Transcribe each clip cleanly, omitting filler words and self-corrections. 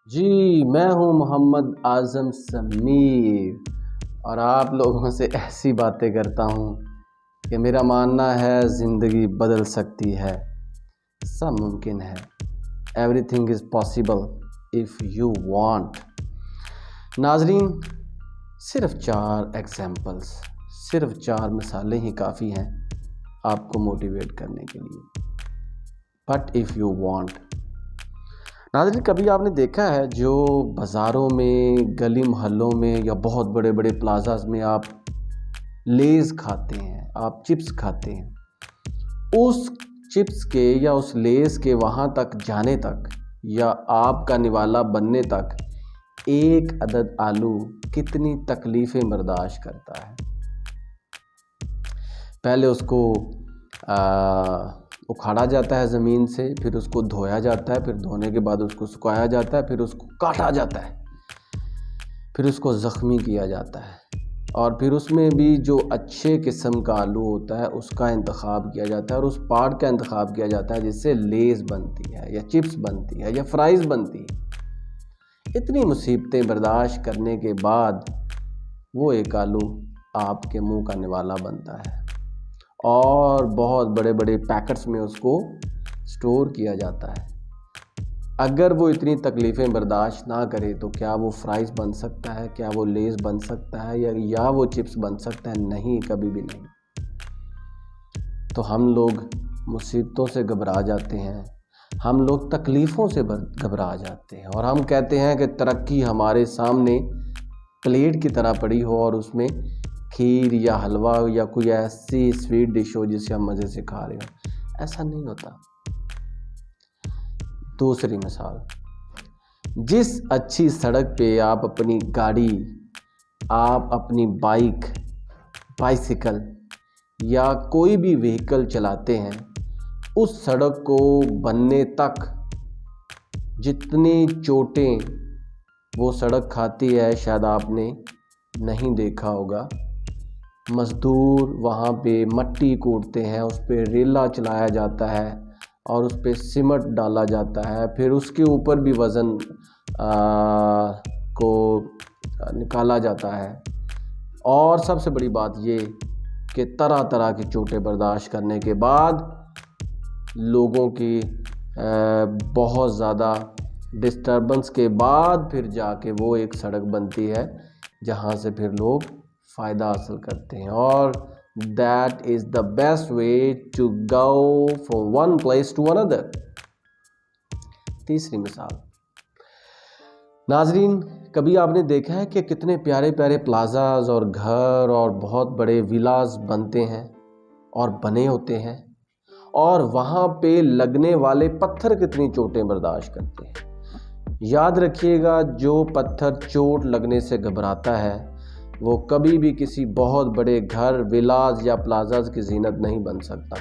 جی میں ہوں محمد اعظم سمیر، اور آپ لوگوں سے ایسی باتیں کرتا ہوں کہ میرا ماننا ہے زندگی بدل سکتی ہے، سب ممکن ہے۔ Everything is possible if you want. ناظرین، صرف 4 ایگزامپلس، صرف 4 مثالیں ہی کافی ہیں آپ کو موٹیویٹ کرنے کے لیے۔ But if you want. ناظرین، کبھی آپ نے دیکھا ہے جو بازاروں میں، گلی محلوں میں یا بہت بڑے بڑے پلازاز میں آپ لیز کھاتے ہیں، آپ چپس کھاتے ہیں، اس چپس کے یا اس لیز کے وہاں تک جانے تک یا آپ کا نوالا بننے تک ایک عدد آلو کتنی تکلیفیں برداشت کرتا ہے۔ پہلے اس کو اکھاڑا جاتا ہے زمین سے، پھر اس کو دھویا جاتا ہے، پھر دھونے کے بعد اس کو سکھایا جاتا ہے، پھر اس کو کاٹا جاتا ہے، پھر اس کو زخمی کیا جاتا ہے، اور پھر اس میں بھی جو اچھے قسم کا آلو ہوتا ہے اس کا انتخاب کیا جاتا ہے، اور اس پارٹ کا انتخاب کیا جاتا ہے جس سے لیز بنتی ہے یا چپس بنتی ہے یا فرائز بنتی ہے۔ اتنی مصیبتیں برداشت کرنے کے بعد وہ ایک آلو آپ کے منہ کا نوالا بنتا ہے، اور بہت بڑے بڑے پیکٹس میں اس کو سٹور کیا جاتا ہے۔ اگر وہ اتنی تکلیفیں برداشت نہ کرے تو کیا وہ فرائز بن سکتا ہے؟ کیا وہ لیز بن سکتا ہے یا وہ چپس بن سکتا ہے؟ نہیں، کبھی بھی نہیں۔ تو ہم لوگ مصیبتوں سے گھبرا جاتے ہیں، ہم لوگ تکلیفوں سے گھبرا جاتے ہیں، اور ہم کہتے ہیں کہ ترقی ہمارے سامنے پلیٹ کی طرح پڑی ہو اور اس میں کھیر یا حلوہ یا کوئی ایسی سویٹ ڈش ہو جسے ہم مزے سے کھا رہے ہوں۔ ایسا نہیں ہوتا۔ دوسری مثال، جس اچھی سڑک پہ آپ اپنی گاڑی، آپ اپنی بائسیکل یا کوئی بھی وہیکل چلاتے ہیں، اس سڑک کو بننے تک جتنی چوٹیں وہ سڑک کھاتی ہے شاید آپ نے نہیں دیکھا ہوگا۔ مزدور وہاں پہ مٹی کوڑتے ہیں، اس پہ ریلا چلایا جاتا ہے اور اس پہ سیمنٹ ڈالا جاتا ہے، پھر اس کے اوپر بھی وزن کو نکالا جاتا ہے، اور سب سے بڑی بات یہ کہ طرح طرح کی چوٹیں برداشت کرنے کے بعد لوگوں کی بہت زیادہ ڈسٹربنس کے بعد پھر جا کے وہ ایک سڑک بنتی ہے جہاں سے پھر لوگ فائدہ حاصل کرتے ہیں، اور that is the best way to go from one place to another۔ تیسری مثال، ناظرین، کبھی آپ نے دیکھا ہے کہ کتنے پیارے پیارے پلازاز اور گھر اور بہت بڑے ویلاز بنتے ہیں اور بنے ہوتے ہیں، اور وہاں پہ لگنے والے پتھر کتنی چوٹیں برداشت کرتے ہیں۔ یاد رکھیے گا، جو پتھر چوٹ لگنے سے گھبراتا ہے وہ کبھی بھی کسی بہت بڑے گھر، ویلاز یا پلازاز کی زینت نہیں بن سکتا۔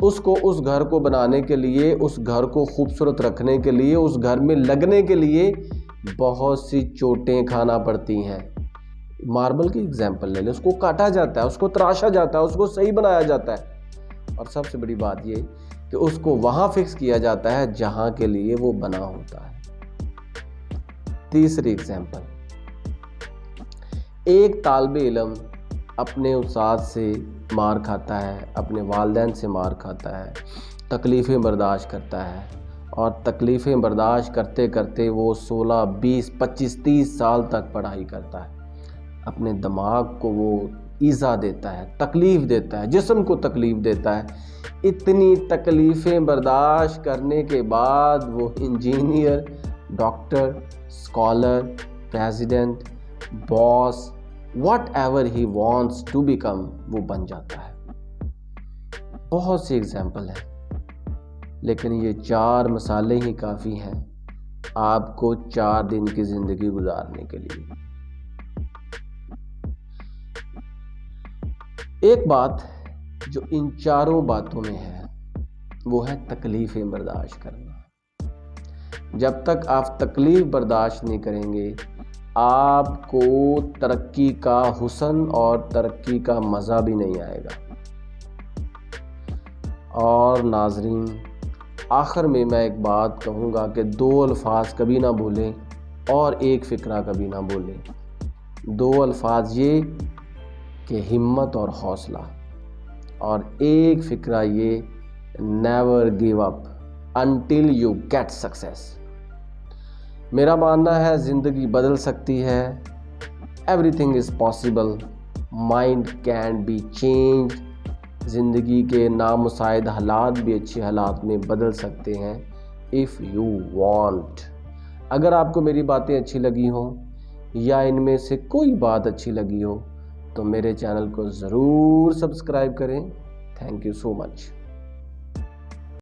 اس کو، اس گھر کو بنانے کے لیے، اس گھر کو خوبصورت رکھنے کے لیے، اس گھر میں لگنے کے لیے بہت سی چوٹیں کھانا پڑتی ہیں۔ ماربل کی اگزامپل لے لیں، اس کو کاٹا جاتا ہے، اس کو تراشا جاتا ہے، اس کو صحیح بنایا جاتا ہے، اور سب سے بڑی بات یہ کہ اس کو وہاں فکس کیا جاتا ہے جہاں کے لیے وہ بنا ہوتا ہے۔ تیسری اگزامپل، ایک طالب علم اپنے استاد سے مار کھاتا ہے، اپنے والدین سے مار کھاتا ہے، تکلیفیں برداشت کرتا ہے، اور تکلیفیں برداشت کرتے کرتے وہ 16، 20، 25، 30 سال تک پڑھائی کرتا ہے۔ اپنے دماغ کو وہ ایذا دیتا ہے، تکلیف دیتا ہے، جسم کو تکلیف دیتا ہے۔ اتنی تکلیفیں برداشت کرنے کے بعد وہ engineer, doctor, scholar, president, boss, whatever he wants to become, وہ بن جاتا ہے۔ بہت سی اگزامپل ہیں، لیکن یہ 4 مثالیں ہی کافی ہیں آپ کو 4 دن کی زندگی گزارنے کے لیے۔ ایک بات جو ان 4 باتوں میں ہے وہ ہے تکلیفیں برداشت کرنا۔ جب تک آپ تکلیف برداشت نہیں کریں گے، آپ کو ترقی کا حسن اور ترقی کا مزہ بھی نہیں آئے گا۔ اور ناظرین، آخر میں میں ایک بات کہوں گا کہ 2 الفاظ کبھی نہ بھولیں اور ایک فقرہ کبھی نہ بھولیں. 2 الفاظ یہ کہ ہمت اور حوصلہ، اور ایک فقرہ یہ never give up until you get success. میرا ماننا ہے زندگی بدل سکتی ہے. Everything is possible. Mind can be change. زندگی کے نامساعد حالات بھی اچھے حالات میں بدل سکتے ہیں اف یو وانٹ. اگر آپ کو میری باتیں اچھی لگی ہوں یا ان میں سے کوئی بات اچھی لگی ہو تو میرے چینل کو ضرور سبسکرائب کریں. Thank you so much.